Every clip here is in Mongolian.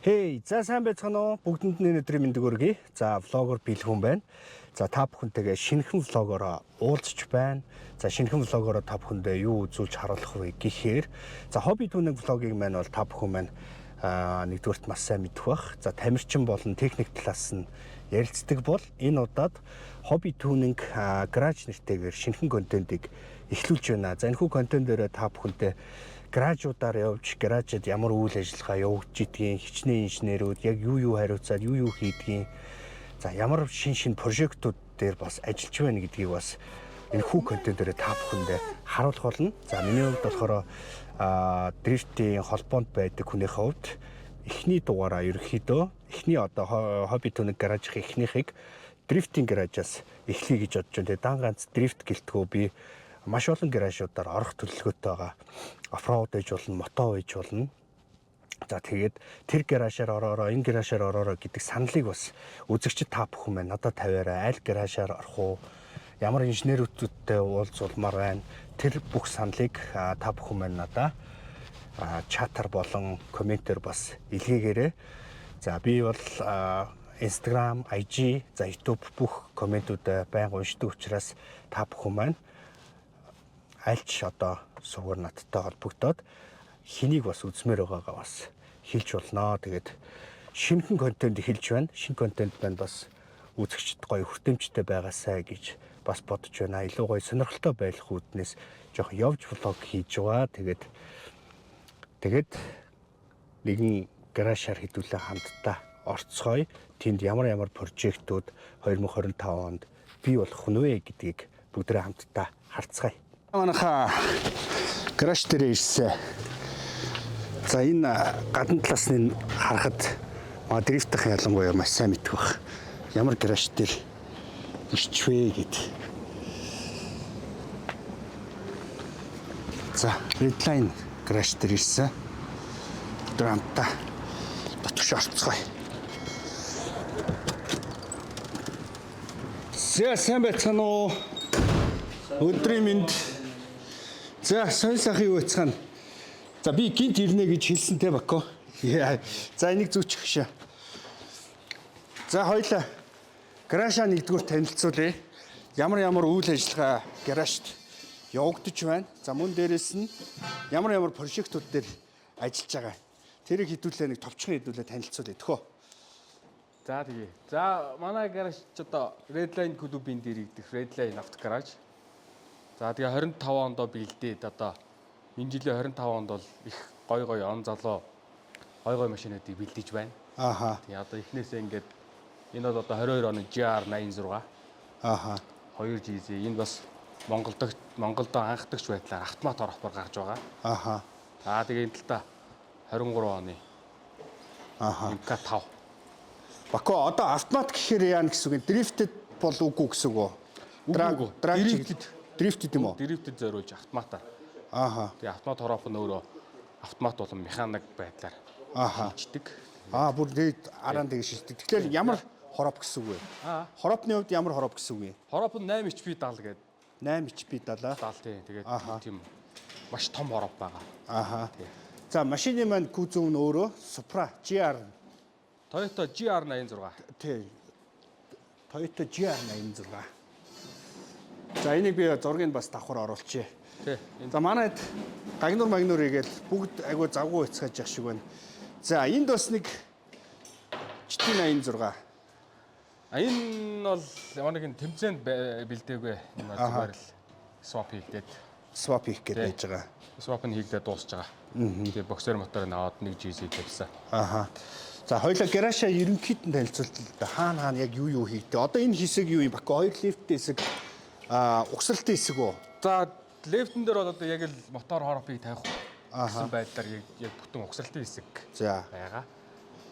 Хей, за сайн байцгаана уу? Бүгдэнд нь өдрийн мэндийг хүргэе. За, влогер Бэлгүн байна. За, та бүхэнтэйгээ шинэхэн влогороо уулзч байна. За, шинэхэн влогороо та бүхэндээ юу үзүүлж харуулах вэ гэхээр, за, хобби түүнэг влогийг маань бол та бүхэн маань нэгдүгээрт маш сайн мэдэх бах. За, тамирчин болон техник талаас нь ярилцдаг бол энэ удаад хобби түүнэг гараж нэртэйгээр шинэхэн контентыг эхлүүлж байна. За, энэхүү контент дээр та бүхэнтэй гаражуудаар явж, гаражид ямар үйл ажиллагаа явагдаж идгийг, хичнээн инженерүүд яг юу хариуцаад, юу хийдгийг, за ямар шин прожектууд дээр бас ажиллаж байна гэдгийг бас энэхүү контентээр та бүхэндээ харуулах болно. За миний хувьд болохоор дрифтийн холбоонд байдаг хүнийхээ хувьд эхний дугаараа ерөнхийдөө эхний одоо хобби түүнэг гаражийн эхнийхийг дрифтийн гаражаас эхлэе гэж бодож байна. Тэгээ дан ганц дрифт гэлтгөө би маш олон гаражуудаар орох төлөвлөгөөтэй байгаа. Оффроуд ээж болно, мото ээж болно. За тэгээд тэр гаражаар ороороо, энэ гаражаар ороороо гэдэг саналыг бас үзэгчид та бүхэн маань надад тавиараа. Аль гаражаар орох уу? Ямар инженерүүдтэй уулзуулмаар байна? Тэр бүх саналыг та бүхэн маань надад чатар болон комментээр бас илгээгээрэй. За би бол Instagram, IG, за YouTube бүх комментүүд байнга уншдаг учраас та бүхэн маань альч одоо сугаар надтай холбогдоод хэнийг бас үзмээр байгаагаа бас хэлж болно. Тэгээд шинэхэн контент хэлж байна. Шинэ контент байна бас үзэгчд гоё хүртээмжтэй байгаасай гэж бас бодож байна. Илүү гоё сонирхолтой байх үүднээс жоохон явж влог хийж байгаа. Тэгээд нэгэн гаражаар хэдүүлээ хамтдаа орцгоё. Тэнд ямар прожектууд 2025 онд бий болох нь вэ гэдгийг бүгдээ хамтдаа харцгаая. Манайха гараж дээр ирсэн. За энэ гадна талаас нь харахад дрифтийн ялангуяа маш сайн мэдэх бах. Ямар гараж дээр ирчвэ гэд. За Redline гараж дээр ирсэн. Драмта дотогш орцгоё. Сайн байцгаана уу? Өдрийн мэнд. За сонь сайхан юу байцгаана. За би гинт ирнэ гэж хэлсэн те Бако. За энийг зүүчих шээ. За хоёлаа гаражаа нэгдүгээр танилцуулъя. Ямар үйл ажиллагаа гаражт явагдаж байна. За мөн дээрэс нь ямар прожектууд дээр ажиллаж байгаа. Тэрийг хэдүүлээ нэг товчхон хэдүүлээ танилцуулъя төхөө. За тэгээ. За манай гараж ч одоо Redline клубын дээр игдэх Redline авто гараж. За тэгээ 25 ондоо бэлдээд одоо энэ жилийн 25 онд бол их гой он залуу гой машинуудыг бэлдэж байна. Ааха. Тэгээ одоо эхнээсээ ингээд энэ бол одоо 22 оны GR86. Ааха. 2 GZ энэ бас Монголд анхдагч байдлаар автомат орохоор гарч байгаа. Ааха. За тэгээ энэ талдаа 23 оны. Ааха. MK5. Бако одоо автомат гэхээр яа гэсэн үг? Дрифтэд бол үгүй гэсэн үг үү? Дрифтэд юм уу? Дрифтэд зориулж автоматаар. Ааха. Тэгээ автомат хороох нь өөрөө автомат болон механик байдлаар хийдэг. Бүр тэгээд араан тэгээ шилдэг. Тэгэхээр ямар хороп гэсэн үг вэ? Хоропны хувьд ямар хороп гэсэн үг вэ? Хороп нь 8 HP 70 гэдэг. 8 HP 70. 70 тийм. Тэгээд тийм маш том хороп байгаа. Ааха. За машины маань кузов нь өөрөө Supra GR. Toyota GR86. Тийм. Toyota GR86. За энийг би зургийг бас давхар оруулчихъя. Тий. За манайд гагнур магнур игээл бүгд айгу завгүй хэцгааж явах шиг байна. За энд бас нэг GT86. Энэ бол ямар нэгэн тэмцээнд бэлдээгүй. Энэ бол зүгээр л swap хийгдээд. Swap хийх гээд байж байгаа. Swap нь хийгдээд дуусж байгаа. Тэгээ боксер мотор наваад нэг GZ тавьсан. Ааха. За хоёлаа гаражаа ерөнхийд нь танилцуултал та хаана яг юу хийгдэ. Одоо энэ хэсэг юу юм Бако? 2 лифттэй хэсэг угсралтын хэсэг үү? За лифтэн дээр бол одоо яг л мотор хоропыг тавих гэсэн байдлаар яг бүтэн угсралтын хэсэг байгаа.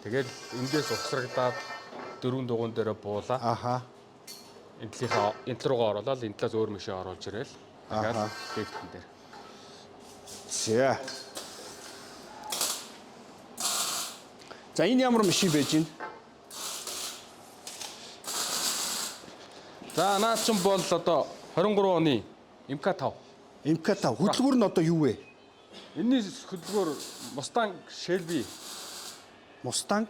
Тэгээд эндээс угсрагдаад дөрвөн дугуун дээр буулаа. Ааха. Энэ руугаа оруулаад энэ талаас өөр машин оруулж ирээл. Тэгээд лифтэн дээр. За энэ ямар машин байж гин? За наад чинь бол одоо 23 оны MK5. MK5 хөдөлгүүр нь одоо юу вэ? Энэний хөдөлгүүр Mustang Shelby Mustang,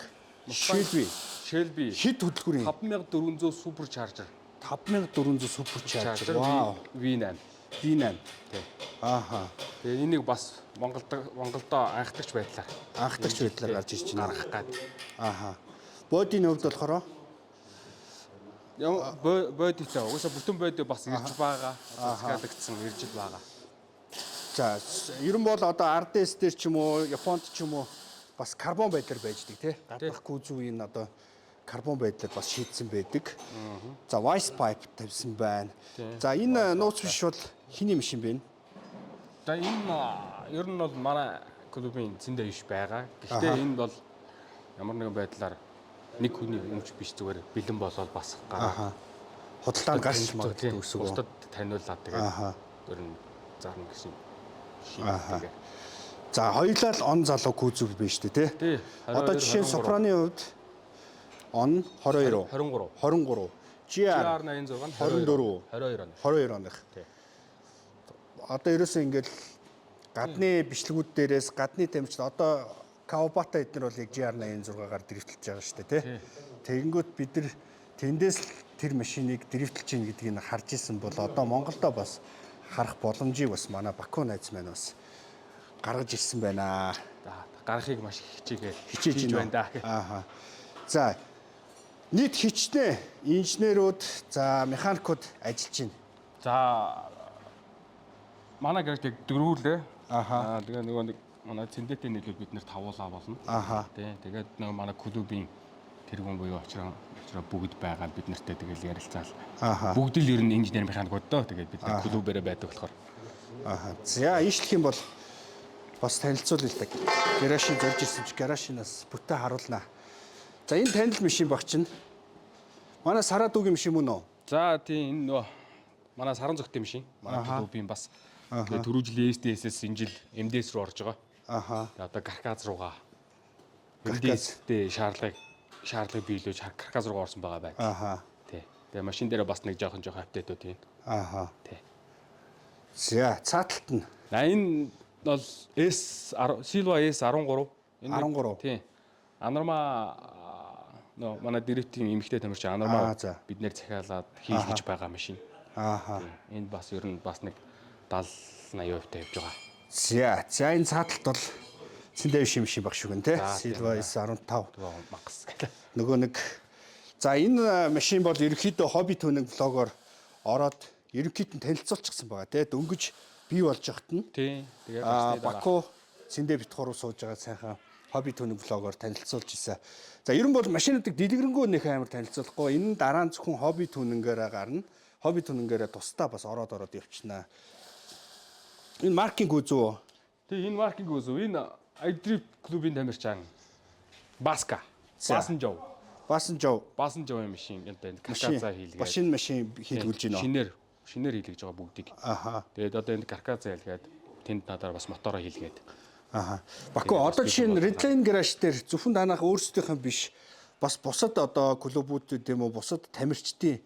Shelby. Shelby Хэд хөдөлгүүрийн 5400 Super Charger. 5400 Supercharger. Вау. V8. V8. Тий. Ааха. Тэгээ энийг бас Монголдоо анхдагч байдлаар Гарч ирж байна. гаргах гад. Ааха. Бодийн хувьд болохоор Бодитой угаасаа бүтэн бодио бас ирж байгаа. Захиалагдсан ирж байгаа. за ер нь бол одоо RDS дээр ч юм уу, Японд ч юм уу бас карбон байдлаар байждаг тий. Гадах кузовын одоо карбон байдлаар бас шийдсэн байдаг. За Vice Pipe тавьсан байна. За энэ нууц биш бол хиний машин бэ? За энэ ер нь бол манай клубын зэндээ биш байгаа. Гэхдээ энэ бол ямар нэгэн байдлаар нэг хүний өмч биш зүгээр бэлэн болоод бас гараа. Худалдаанд гарч магадгүй гэсэн үг. Бусдад таниулаад тэгээд ер нь зарна гэсэн шийдэл. За хоёулаа л он залуу кузов биш үү те? Тий. Одоо жишээ нь Сопраны хувьд он 22, 23, GR86 24, 22 оных. Тий. Одоо ерөөсөө ингээд гадны бичлэгүүд дээрээс гадны тамирчид одоо Kawabata эднэр бол яг GR86-аар дрифтэлж байгаа шүү дээ тий. Тэгэнгүүт бид нар тэндээс л тэр машиныг дрифтэлж гин гэдгийг харж исэн бол одоо Монголдо бас харах боломжийг бас манай Баку найз маань бас гаргаж ирсэн байна. Гарахыг маш хичээж байна да. Ааха. За нийт хичнээн инженерүүд, за механикууд ажиллаж байна. За манай гарагт яг дөрвөлээ. Тэгээ нөгөө нэг манай цэндэтэй нийлүүл бид нэр тавуулаа болно. Тий. Тэгээд нөгөө манай клубын тэргүүн буюу очроо бүгд байгаа бид нартай тэгэл ярилцаал. Бүгд л ер нь инженер механикууд доо. Тэгээд бид нар клубээрээ байдаг болохоор. За ийшлэх юм бол бас танилцуул л даг. Гаражийн зорж ирсэн ч гаражинаас бүтэ харуулнаа. За энэ танил машин багч нь манай Сарадуугийн машин мөн үү? За тийм энэ нөгөө манай саран зөгтэй машин. Манай клубын бас тэгээ түрүү жилийн SDS-с энэ жил MDS руу орж байгаа. Тэгээ одоо Карказ руугаа. MDS-тэй шаардлагыг биелүүлж Карказ руугаа орсон байгаа байна. Тий. Тэгээ машин дээр бас нэг жоохон апдейтууд тийм. Тий. За цааталт нь. Энэ бол Silva S13. 13. Тий. Анарма манай директийн эмэгтэй тамирчин Анарма биднэр захиалаад хийлгэж байгаа машин. Энэ бас ер нь бас нэг 70-80% тавьж байгаа. За энэ цааталт бол цэндээ биш юм шиг баг шүү гэн тий. Silva S15 магас. Нөгөө нэг за энэ машин бол ерөнхийдөө хобби түүнэг блогоор ороод ерөнхийд нь танилцуулчихсан байгаа тий. Дөнгөж бий болж яхад нь. Тий. Тэгээд Баку цэндээ битгууруу сууж байгаа сайхан хобби түүнэг блогоор танилцуулж ирсэн. За ер нь бол машинуудыг дэлгэрэнгүй нөх амар танилцуулахгүй. Энэ дараа нь зөвхөн хобби түүнэнгээр гарна. Хобби түүнэнгээр тусдаа бас ороод явчихнаа. Энэ маркинг үзүү. Тий, энэ маркинг үзүү. Энэ iDrift клубын тамирчин Баска. Баасан жоо юм машин энэ карказаа хийлгээд. Машин хийлгүүлж байна. Шинээр хийлгэж байгаа бүгдийг. Тэгээд одоо энэ карказаа хийлгээд тэнд надаар бас мотороо хийлгээд. Баку одоо жишээ нь Redline Garage дээр зөвхөн данаах өөрсдийнх нь биш бас бусад одоо клубүүд юм уу бусад тамирчдын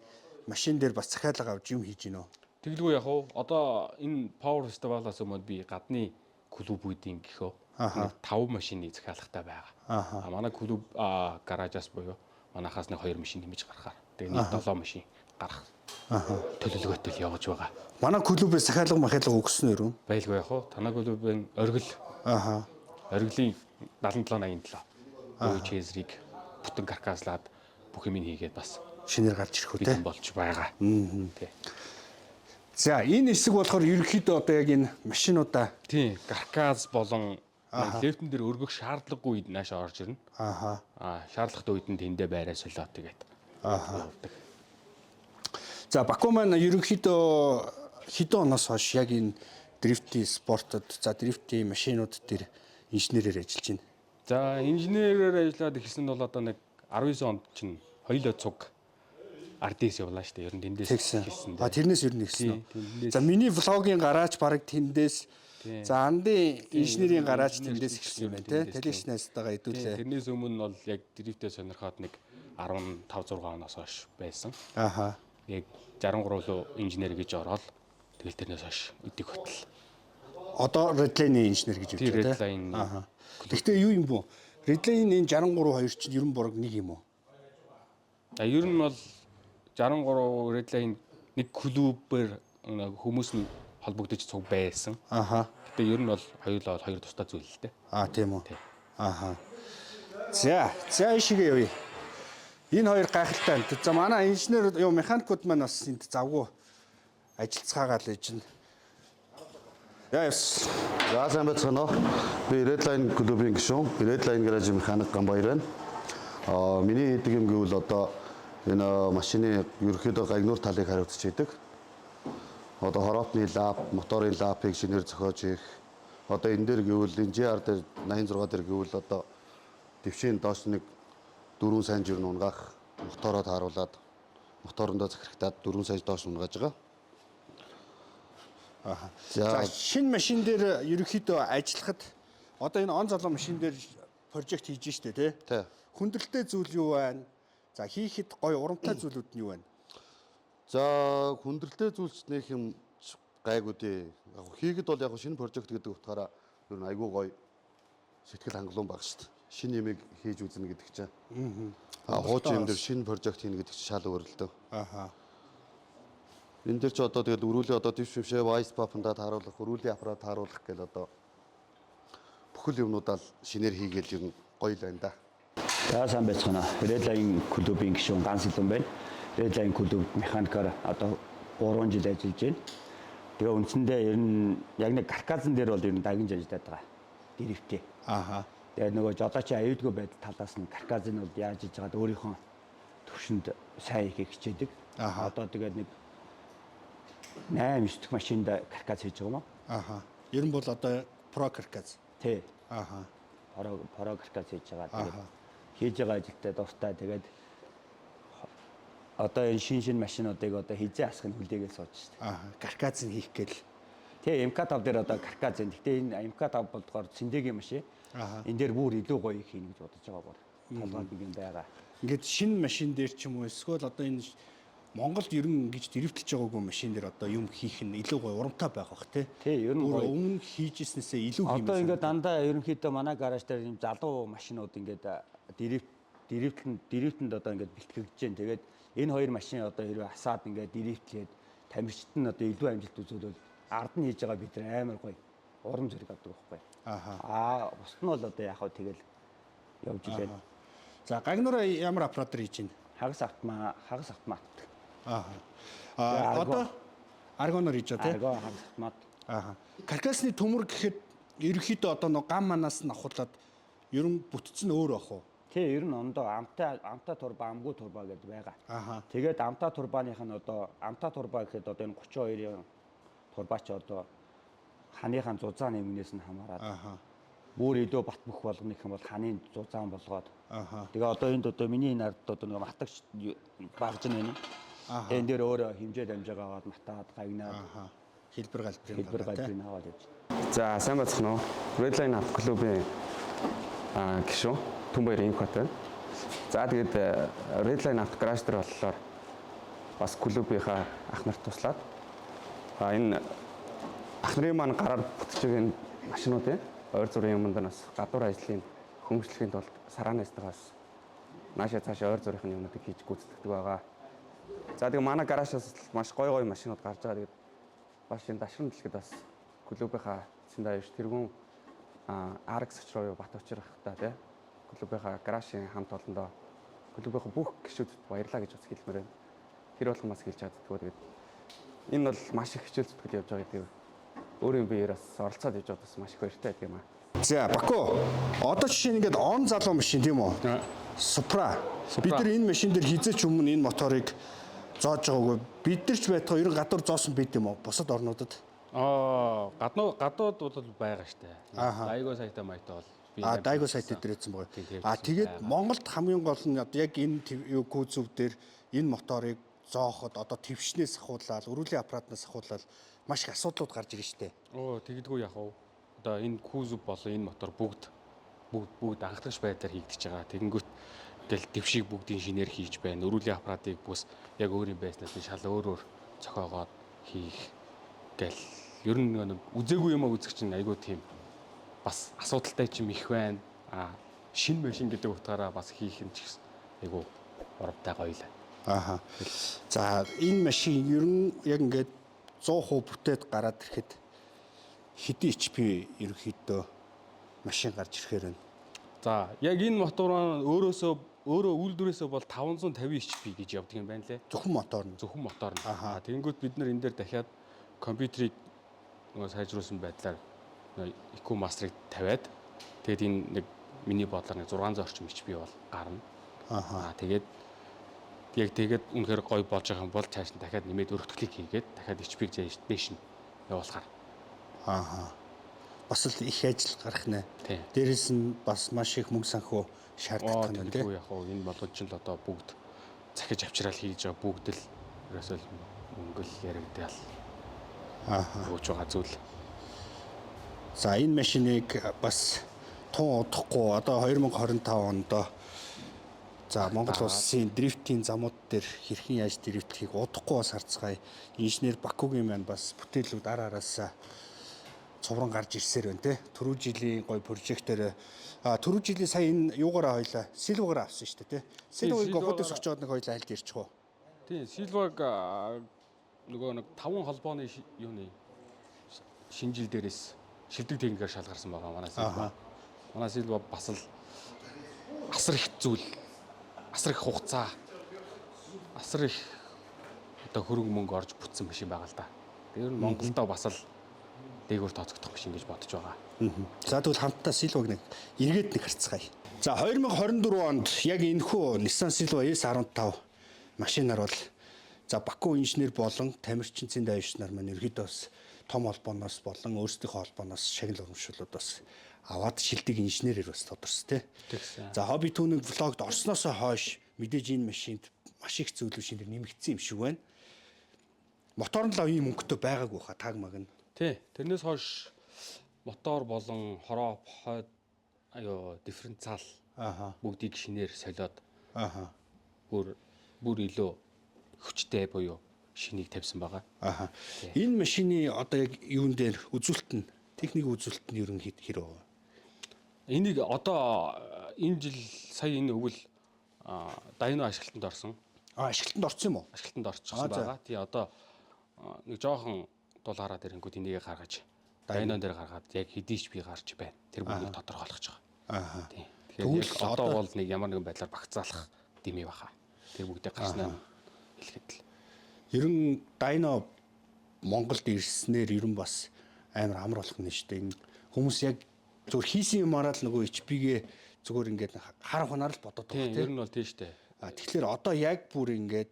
машин дээр бас захиалга авч юм хийж гинөө. Тэглгүй яг уу одоо энэ Power Festival-аас өмнө би гадны клубүүдийн гэхөө 5 машиныг захиалгатай байгаа. Манай клуб гаражаас буюу манайхаас нэг 2 машин нэмж гаргахаар. Тэгээ нийт 7 машин гарах төлөвлөгөөтэй л явж байгаа. Манай клубээс захиалга өгсөн нэр үү? Байлгүй яг уу. Танай клубын оргил. Оргилын 7787. Ой чезрийг бүтэн каркаслаад бүх юм хийгээд бас шинээр гарч ирэх үү те болж байгаа. Тий. За энэ хэсэг болохоор ерөнхийдөө одоо яг энэ машинуудаа тий каркас болон лефтэн дээр өргөх шаардлагагүй үед наашаа орж ирнэ. Шаардлагатай үед нь тэндээ байраа солиод тэгээд явдаг. За Баку маань ерөнхийдөө хэдэн оноос хойш яг энэ дрифтийн спортод за дрифтийн машинууд дээр инженерээр ажиллаж байна. За инженерээр ажиллаад эхэлсэн бол одоо нэг 19 онд чинь хоёулаа цуг RDS явлаа шүү дээ. Ер нь тэндээс эхэлсэн. Тэрнээс ер нь эхэлсэн үү? За миний влогийн гараж баг тэндээс за андын инженерийн гараж тэндээс эхэлсэн юм байна те. Телевизнээстэйгээ хэдүүлээ. Тэрнээс өмнө нь бол яг дрифтээ сонирхоод нэг 15 6 оноос хойш байсан. Яг 63 руу инженер гэж ороод тэгэл тэрнээс хойш өдийг хөтөл. Одоо Redline инженер гэж үү те. Redline. Гэхдээ юу юм бүү? Redline энэ 63 2 чинь ерөн бураг нэг юм уу? Ер нь бол 63 Redline нэг клубээр хүмүүс нь холбогдож цуг байсан. Аха. Гэтэ ер нь бол хоёулаа хоёр тусдаа зүйл л дээ. Тийм үү. Аха. За ишигээ явъя. Энэ хоёр гайхалтай. За манай инженер юу механикууд маань бас энд завгүй ажиллацгаагаал ээж нь. Яас. За сайн байцгаана уу. Би Redline клубын гишүүн, Redline гаражийн механик Ганбаяр байна. Миний хийдэг юм гэвэл одоо энэ машины ерөнхийдөө гагнуур талыг хариуцж хийдэг. Одоо хороотны лап, моторын лапыг шинээр зохиож хийх. Одоо энэ дээр гэвэл энэ GR дээр 86 дээр гэвэл одоо дэвшийн доош нэг 4 сайн жир нь унгаах, мотороо тааруулаад моторондоо захирагтаад 4 сая доош унгааж байгаа. За шинэ машин дээр ерөнхийдөө ажиллахад одоо энэ он залуу машин дээр прожект хийж штэ тий. Хүндрэлтэй зүйл юу байна? За хийхэд гой урамтай зүйлүүд нь юу байна? За хүндрэлтэй зүйлс нөх юм гайгүй дээ. Яг хийгээд бол яг шинэ прожект гэдэг утгаараа ер нь айгүй гоё сэтгэл хангалуун баг шүү дээ. Шинэ юмыг хийж үзнэ гэдэг чинь. Хуучин юм дээр шинэ прожект хийнэ гэдэг чинь шал өөр л дөө. Энэ дээр ч одоо тэгээд өрүүлийн одоо дэвш бишээ вайс папандаа тааруулах, өрүүлийн аппарат тааруулах гэл одоо бүхэл юмнуудаа шинээр хийгээл ер нь гоё л байна да. За сайн байцгаана. Redline клубын гишүүн Ганс Илүүн байна. Redline клуб механикаар одоо 3 жил ажиллаж байна. Тэгээ үндсэндээ ер нь яг нэг карказан дээр бол ер нь дагнж ажиллаад байгаа. Дэрвтэй. Тэгээ нөгөө жолооч аюулгүй байдал талаас нь карказын бол яаж хийж байгаад өөрийнхөө төвшөнд сайн хийх хичээдэг. Одоо тэгээд нэг 8 9 дэх машинд карказ хийж байгаа юм аа. Ер нь бол одоо про карказ. Тий. Про карказ хийж байгаа. Тэгээд хийж байгаа ажилтай дуртай. Тэгээд одоо энэ шинэ машинуудыг одоо хизээ асах нь хүлээгээл сууж штэ. Карказ нь хийх гээл. Тий, МК5 дээр одоо карказ энэ. Гэтэ энэ МК5 болдгоор цэндэгийн машин. Энэ дээр бүр илүү гоё хийнэ гэж бодож байгаа бол. Толгойд нэг юм байгаа. Ингээд шинэ машин дээр ч юм уу эсвэл одоо энэ Монголд ер нь ингэж дэрвтэлж байгаагүй машин дээр одоо юм хийх нь илүү гоё урамтай байх бах тий. Тий, ер нь гоё. Өмнө хийжсэнээсээ илүү хиймээр. Одоо ингээд дандаа ерөнхийдөө манай гараж дээр юм залуу машинууд ингээд дэрвтэнд одоо ингээд бэлтгэгдэж байна. Тэгээд энэ хоёр машин одоо хэрвээ асаад ингээд дэрвтлээд тамирчид нь одоо илүү амжилт үзүүлвэл ард нь хийж байгаа бид нар амар гоё урам зориг авдаг байхгүй. Бусд нь бол одоо яг хөө тэгэл явж байна. За гагнуураа ямар аппаратаар хийж байна? Хагас автомат. Одоо аргоноор хийж байгаа тийм. Хагас автомат. Каркасны төмөр гэхэд ерөнхийдөө одоо нэг гам манаас нь авахлаад ер нь бүтцэн өөр ах уу? Тий, ер нь ондоо амтаа турба, амгүй турба гэдэг байгаа. Тэгээд амтаа турбаных нь одоо амтаа турба гэхэд одоо энэ 32-ын турбач одоо ханыхаа зузаан нэмнээс нь хамаарат. Бүр илүү бат бөх болгоно гэх юм бол ханы зузаан болгоод. Тэгээ одоо энд одоо миний энэ ард одоо нэг матагч багж байна. Энэ дээр өөрөө хэмжээ дамжаагаа аваад матаад гагнаад хэлбэр галбарын аваад явж. За сайн байцгаана уу. Redline Auto клубын гишүүн Түнбаяр Инхбат байна. За тэгээд Redline Auto гараж дээр болохоор бас клубийнхаа ах нарт туслаад энэ ах нарын маань гараар бүтэж байгаа энэ машинуудын ойр зүрийн юмд нас гадуур ажлын хөнгөлөхийн тулд сараанаас нааша цаашаа ойр зүрийн юмнуудыг хийж гүйцэтгэдэг байгаа. За тэгээд манай гаражаас маш гой машинууд гарч байгаа. Тэгээд бас энэ дашрын дэлгэд бас клубийнхаа цэндаа явж тэргүүн RX очроо бат учрахтаа тий клубийнхаа гаражийн хамт олондоо клубийнхаа бүх гишүүдэд баярлаа гэж бас хэлмээр байна. Тэр болгон бас хэлж чаддгүй. Тэгээд энэ бол маш их хичээл зүтгэл явж байгаа гэдэг. Өөрийн биеэр бас оролцоод явж байгаа бас маш их баяртай гэдэг юм аа. За Баку одоо жишээ нь ингээд он залуу машин тийм үү? Supra. Бид нар энэ машин дээр хизээч өмнө энэ моторыг зоож байгаагүй. Бид нар ч байтгаа ер нь гадуур зоосон байт юм уу? Бусад орнуудад. Гадууд бол байгаа штэ. Дайго сайтаа маятай бол дайго сайт дээр ирсэн байгаа. Тэгээд Монголд хамгийн гол нь одоо яг энэ кузов дээр энэ моторыг зооход одоо твшнээс ахуулаад, өрүүлийн аппаратнаас ахуулаад маш их асуудлууд гарч ирж штэ. Тэгдэггүй яах вэ? Одоо энэ кузов болон энэ мотор бүгд анхдагч байдлаар хийгдэж байгаа. Тэгэнгүүт ингээл дэвшиг бүгдийн шинээр хийж байна. Өрүүлийн аппаратыг бүс яг өөрийн байснаас нь шал өөрөөр зохиогоод хийх гэл ер нь үзээгүй юм аа үзэх чинь айгүй тийм бас асуудалтай ч юм их байна. шинэ машин гэдэг утгаараа бас хийх юм ч гэсэн айгу урамтай гоё л. Ааха. За энэ машин ер нь яг ингээд 100% бүтээд гараад ирэхэд хэдэн HP ерөнхийдөө машин гарч ирэхээр байна. За яг энэ мотор маань өөрөө үйлдвэрээсээ бол 550 HP гэж явдаг юм байна лээ. Зөвхөн мотор нь. Зөвхөн мотор нь. Тэгэнгүүт бид нар энэ дээр дахиад компьютерийг нөгөө сайжруулсан байдлаар EQ Master-ыг тавиад тэгээд энэ нэг миний бодлоор нэг 600 орчим HP бол гарна. Тэгээд үнэхээр гоё болж байгаа юм бол цааш нь дахиад нэмээд өргөтгөлийг хийгээд дахиад HP-г дээш нь явуулахаар. Бас л их ажил гарах нэ. Тийм. Дээрээс нь бас маш их мөнгө санхүү шаарддаг юм тийм. Яг хоо энэ болгож ч л одоо бүгд захиж авчраал хийж байгаа бүгд л ерөөсөө мөнгө л яригдал. Өгч байгаа зүйл. За энэ машиныг бас тун удахгүй одоо 2025 онд за Монгол улсын дрифтийн замууд дээр хэрхэн яаж дрифтхийг удахгүй бас харцгаая. Инженер Бакугийн маань бас бүтээлүүд ар араасаа цувран гарч ирсээр байна те. Түрүү жилийн гой прожектоор түрүү жилийн сая энэ юугаараа хойлоо Силвагаар авсан шүү дээ те. Силвагийг гохотос өгч жоод нэг хойлоо айлд ирчих уу. Тийм Силваг нөгөө нэг 5 холбооны юуны шинжил дээрээс шилдэг техникээр шалгарсан байгаа манай Силва. Манай Силва бас л асар их зүйл, асар их хугацаа, асар их одоо хөрөнгө мөнгө орж бүтсэн машин байгаа л да. Тэр нь Монголдо бас л дээгүүр тооцогдох машин гэж бодож байгаа. За тэгвэл хамтдаа Силваг нэг эргээд нэг харцгаая. За 2024 онд яг энэхүү Nissan Silva S15 машинаар бол за Баку инженер болон тамирчин цэн дайвч нар маань ерөөдөө бас том холбооноос болон өөрсдийнхөө холбооноос шагнал урамшуулууд бас аваад шилдэг инженерээр бас тодорс тий. За хобби түүний влогд орсноос хойш мэдээж энэ машинд маш их зөвлөшин дэр нэмэгдсэн юм шиг байна. Мотор нь л ийм мөнгөтэй байгаагүй хаа таг маг нь. Тий. Тэрнээс хойш мотор болон хороо хойд дифференциал бүгдийг шинээр солиод бүр илүү хүчтэй буюу шинийг тавьсан байгаа. Энэ машины одоо яг юун дээр үзүүлэлт нь техник үзүүлэлт нь ерөн хэрэг вэ? Энийг одоо энэ жил сая энэ өвөл Дайно ашиглалтанд орсон. Ашиглалтанд орсон юм уу? Ашиглалтанд орчихсон байгаа. Тий одоо нэг жоохон дулаараа дэрэнгүүд энийг гаргаж Дайнон дээр гаргаад яг хэдийч би гарч байна. Тэр бүхнийг тодорхойлгож байгаа. Тий. Тэгэхээр одоо бол нэг ямар нэгэн байдлаар багцаалах дэмий баха. Тэр бүгдээ гарснаа хэлэхэд л. Ер нь Дайно Монголд ирснээр ер нь бас амар амар болох нь шүү дээ. Энэ хүмүүс яг зүгээр хийсэн юмараа л нөгөө HP-гээ зүгээр ингээд харах ханаар л бодоод байгаа тийм. Ер нь бол тийм шүү дээ. Тэгэхээр одоо яг бүр ингээд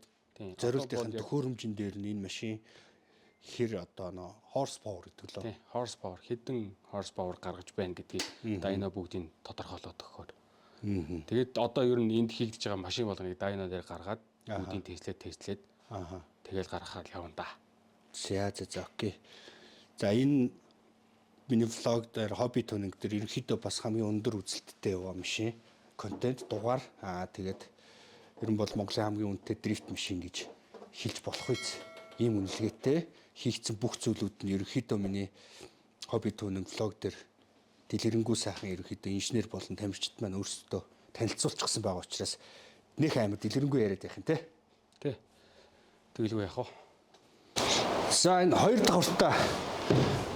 зориултын төхөөрөмжн дээр нь энэ машин хэр одоо нөө horse power гэдэг лөө. Тийм, horse power хэдэн horse power гаргаж байна гэдгийг Дайно бүгдийг тодорхойлоод өгөхөөр. Тэгээд одоо ер нь энд хийгдэж байгаа машин болгоныг Дайно дээр гаргаад бүгдийг тестлээд тэгэл гаргахаар явна да. За окей. За энэ миний влог дээр хобби тунинг дээр ерөнхийдөө бас хамгийн өндөр үзэлттэй яваа машин контент дугаар тэгээд ер нь бол Монголын хамгийн үнэтэй дрифт машин гэж хэлж болох үз. Ийм үнэлгээтэй хийгдсэн бүх зүйлүүд нь ерөнхийдөө миний хобби тунинг влог дээр дэлгэрэнгүй сайхан ерөнхийдөө инженер болон тамирчид маань өөрсдөө танилцуулчихсан байгаа учраас нөх амар дэлгэрэнгүй яриад байх юм те. Тий. Тэгэлгүй яах вэ? За энэ хоёр давхартаа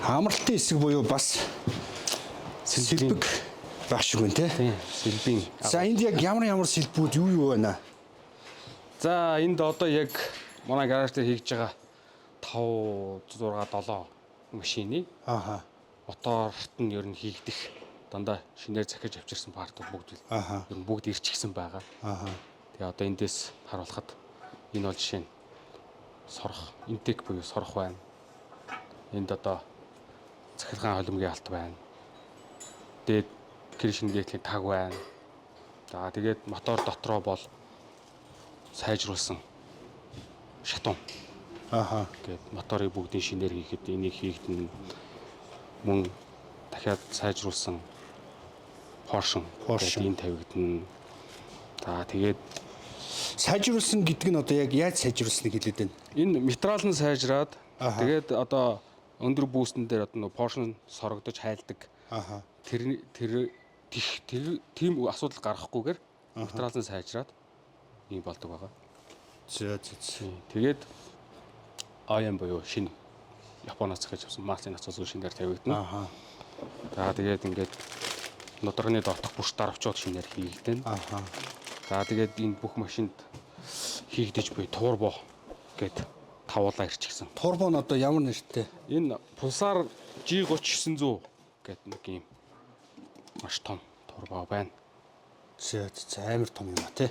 амралтын хэсэг буюу бас сэлбэг байх шиг байна те. Тийм, сэлбийн. За энд яг ямар сэлбүүд юу байна? За энд одоо яг манай гараж дээр хийж байгаа 5 6 7 машины моторт нь ер нь хийгдэх дандаа шинээр захиж авчирсан партууд бүгд ер нь бүгд ирчихсэн байгаа. Тэгээ одоо эндээс харуулхад энэ бол жишээ нь сорох интек буюу сорох байна. Энд одоо цахилгаан холимгийн алт байна. Дээд киршин гейтлийн таг байна. За тэгээд мотор дотроо бол сайжруулсан шатун. Гэт моторыг бүгдийн шинээр хийхэд энийг хийгдэн мөн дахиад сайжруулсан поршн энэ тавигдана. За тэгээд сайжруулсан гэдэг нь одоо яг яаж сайжруулсныг хэлээд байна. Энэ материал нь сайжраад тэгээд одоо өндөр бүүстэн дээр одоо поршн сорогдож хайлдаг. Тэр тийм асуудал гарахгүйгээр материалын сайжраад ийм болдог байгаа. За. Тэгээд АМ буюу шинэ Японоос захиж авсан маалын ацуус шинээр тавигдана. За тэгээд ингээд нудрагны доотох бүрш даравчууд шинээр хийгдэн. За тэгээд энэ бүх машинд хийгдэж буй турбо гэд тавуулаа ирчихсэн. Турбо нь одоо ямар нэртэй? Энэ Pulsar G3900 гэд нэг юм маш том турбо байна. За амар том юм а тий.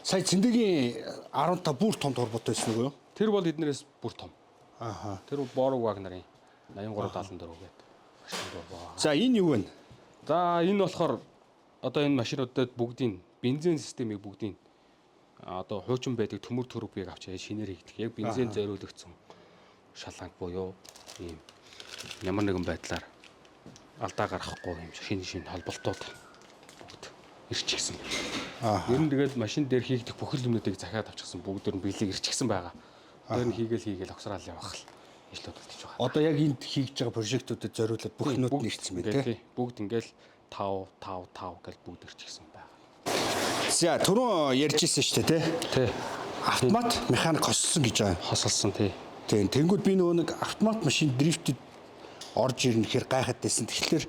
Сая Цэндэгийн 15 бүр том турботой байсан уу юу? Тэр бол эднэрээс бүр том. Аха. Тэр бол Borg Wagner-ын 8374 гэдэг машин турбо. За энэ юу вэ? За энэ болохоор одоо энэ машинуудад бүгдийн бензин системийг бүгдийн одоо хуучин байдаг төмөр төрөвийг авч шинээр хийгдэх. Яг бензин зориулагдсан шаланг буюу ийм ямар нэгэн байдлаар алдаа гарахгүй юм шинэ холболтууд бүгд ирчихсэн. Ер нь тэгээд машин дээр хийгдэх бүхэл юмнуудыг захиад авчихсан бүгд биелэг ирчихсэн байгаа. Тэр нь хийгээл огсраал явах л ажлууд үлдэж байгаа. Одоо яг энд хийж байгаа прожектуудад зориулаад бүх юмуд нэрчсэн байна тий. Бүгд ингээл 5 гэж бүгд ирчихсэн байгаа. За түрүүн ярьжсэн шүү дээ тий. Автомат механик хоссон гэж байгаа. Хосолсон тий. Тийм. Тэнгүүд би нөгөө нэг автомат машин дрифтэд орж ирнэ гэхээр гайхаад байсан. Тэгэхээр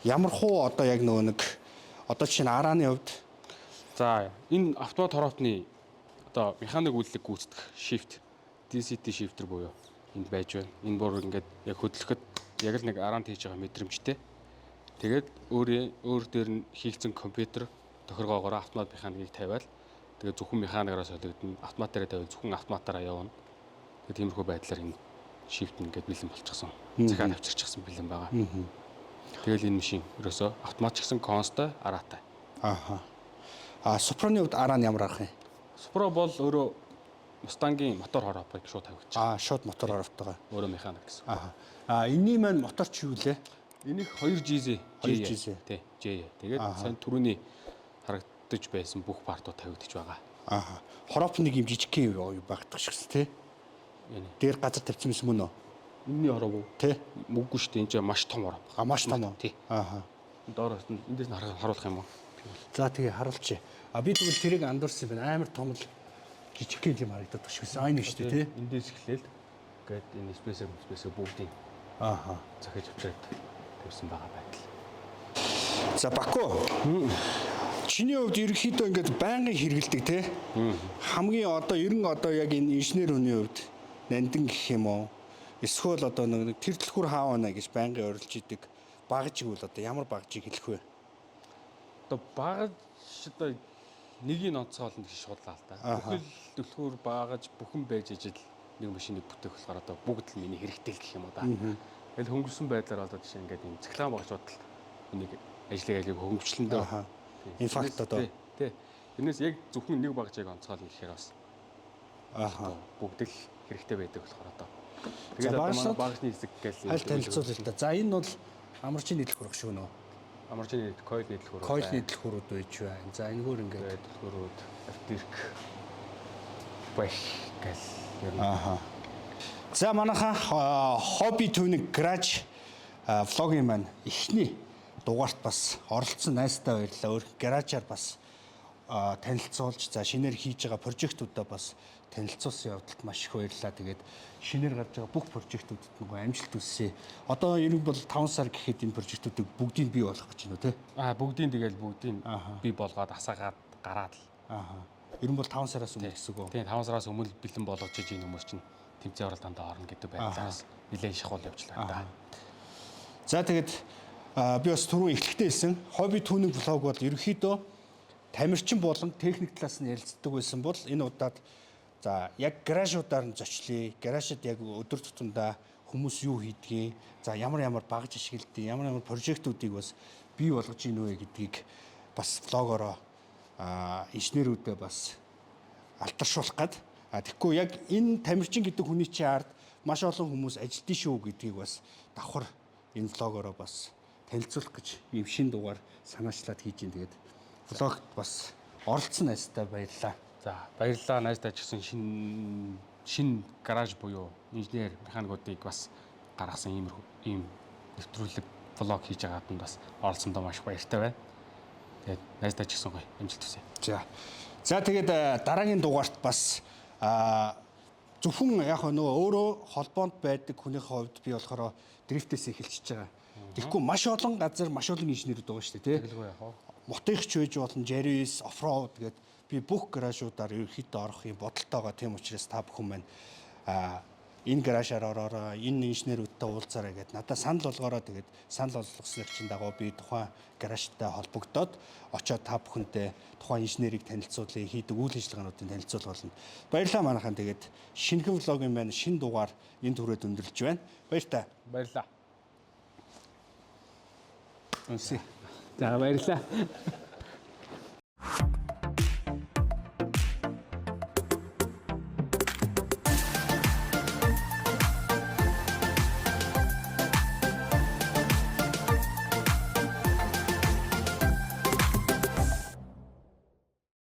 ямар хуу одоо яг нөгөө нэг одоо чинь арааны хувьд За энэ автомат хороотны одоо механик үйлдэлийг гүйцэтгэх shift DCT shifter буюу энд байж байна. Энэ бүр ингээд яг хөдлөхөд яг л нэг араанд хийж байгаа мэдрэмжтэй. Тэгээд өөр дээр нь хийгдсэн компьютер тохиргоогоор автомат механикийг тавиал тэгээд зөвхөн механикаараа солигдно. Автомат дээр тавиал зөвхөн автоматаараа явна. Тэгээд тиймэрхүү байдлаар энэ shift ингээд бэлэн болчихсон. Захиад авчирчихсан бэлэн байгаа. Тэгэл энэ машин ерөөсөө автомат ч гэсэн констой араатай. Супроны хувьд араа нь ямар арах юм? Supra бол өөрөө Mustang-ийн мотор хороопыг шууд тавьчих. Шууд мотор оровтойгоо. Өөрөө механик гэсэн. Энийн маань мотор чи юу лээ? Энийг 2GZ. 2GZ. Тий, J. Тэгээд сайн түрүүний харагдаж байсан бүх партууд тавигдчих байгаа. Хороп нэг юм жижигхэн юу багтах шигс тий. Дээр газар тавьсан юм мөн үү? Энэний хороо юу? Тий. Мөггүй шүү дээ. Энд чинь маш том хороо. Маш том уу? Тий. Доороос нь эндээс нь харуулах юм уу? За тэгээ харуулчих. Би тэгвэл тэрийг андуурсан байна. Амар том л жижигхэн юм харагдаад байна шигс. Айн шүү дээ тий. Эндээс эхлээл гээд энэ спесэр бүгдийг захиж авчираад тавьсан байгаа байдал. За Баку. Чиний хувьд ерөнхийдөө ингээд байнгын хэрэгэлдэг тий. Хамгийн одоо ер нь одоо яг энэ инженер хүний хувьд нандин гэх юм уу? Эсвэл одоо нэг тэр төлхөр хаавна гэж байнгын орилж идэг багжиг бол одоо ямар багжиг хэлэх вэ? Одоо багаж одоо нэгийг онцгойлно гэж шуудлаа л да. Бүхэл төлхөр багаж бүхэн байж ижил нэг машиныг бүтээх болохоор одоо бүгд л миний хэрэгтэй л гэх юм уу да. Тэгэл хөнгөлсөн байдлаар одоо жишээ ингээд юм цэглэн багшууд л энийг ажлыг хөнгөвчлөндөө. Энэ факт одоо тий. Тэрнээс яг зөвхөн нэг багажийг онцгойлно гэхээр бас бүгд л хэрэгтэй байдаг болохоор одоо. Тэгээд одоо манай багажны хэсэг гээл аль танилцуулъя л да. За энэ бол амарчин нийтлэх хураг шүү нөө. Амарчин койл нийтлэх хураг. Койл нийтлэх хурууд байж байна. За энэгээр ингээд хурууд автирк бах гэл ер нь. За манайхаа хобби түүник гараж влогийн маань эхний дугаарт бас оролцсон найстай баярлалаа. Өөр гаражаар бас танилцуулж за шинээр хийж байгаа прожектуудаа бас танилцуулсан явдалд маш их баярлалаа. Тэгээд шинээр гарч байгаа бүх прожектуудад нөгөө амжилт хүсье. Одоо ер нь бол 5 сар гэхэд энэ прожектуудыг бүгдийг бий болгох гэж байна үү те? Бүгдийг бий болгоод асаагаад гараад л. Ер нь бол 5 сараас өмнө гэсэн үг үү? Тийм 5 сараас өмнө бэлэн болгож иж энэ хүмүүс чинь тэмцээн оролдонд орно гэдэг байдлаас нэлээд шахуул явууллаа да. За тэгээд би бас түрүү эхлэхдээ хэлсэн хобби түүник влог бол ерөнхийдөө тамирчин болон техник талаас нь ярилцдаг байсан бол энэ удаад за яг гаражуудаар нь зочлие. Гаражид яг өдөр тутамдаа хүмүүс юу хийдгийг, за ямар багаж ашигладаг, ямар прожектуудыг бас бий болгож ийн вэ гэдгийг бас влогороо инженерүүдэд бас алтаршуулах гээд тэгэхгүй яг энэ тамирчин гэдэг хүний чинь ард маш олон хүмүүс ажилтсан шүү гэдгийг бас давхар энэ влогороо бас танилцуулах гэж ийм шин дугаар санаачлаад хийж ин тэгээд влогт бас оролцсон найстай баярлалаа. За баярлалаа найстай ч гэсэн шин гараж буюу инженер механикуудыг бас гаргасан ийм нэвтрүүлэг влог хийж байгаад нь бас оролцсондоо маш баяртай байна. Тэгээд найздаа ч гэсэн гоё амжилт хүсье. За тэгээд дараагийн дугаарт бас зөвхөн яг нөгөө өөрөө холбоонд байдаг хүнийхээ хувьд би болохоор дрифтээс эхэлчихэж байгаа. Тэгэхгүй маш олон газар маш олон инженерүүд байгаа шүү дээ, тий. Мотыгч байж болно, жарис, оффроуд гэдэг би бүх гаражуудаар ерөөхдөө орох юм бодолтойгоо, тийм учраас та бүхэн маань энэ гаражаар ороорой, энэ инженерүүдтэй уулзаарай гэд надад санал болгоорой. Тэгээд санал болгосныг чинь дагуу би тухайн гаражтай холбогдоод очоод та бүхэнтэй тухайн инженерийг танилцуулъя, хийдэг үйл ажиллагаануудыг танилцуулах болно. Баярлалаа манайхан. Тэгээд шинэхэн влогийн маань шинэ дугаар энэ түрээд өндөрлж байна. Баярлалаа. Баярлалаа. Үнсээ. За баярлалаа.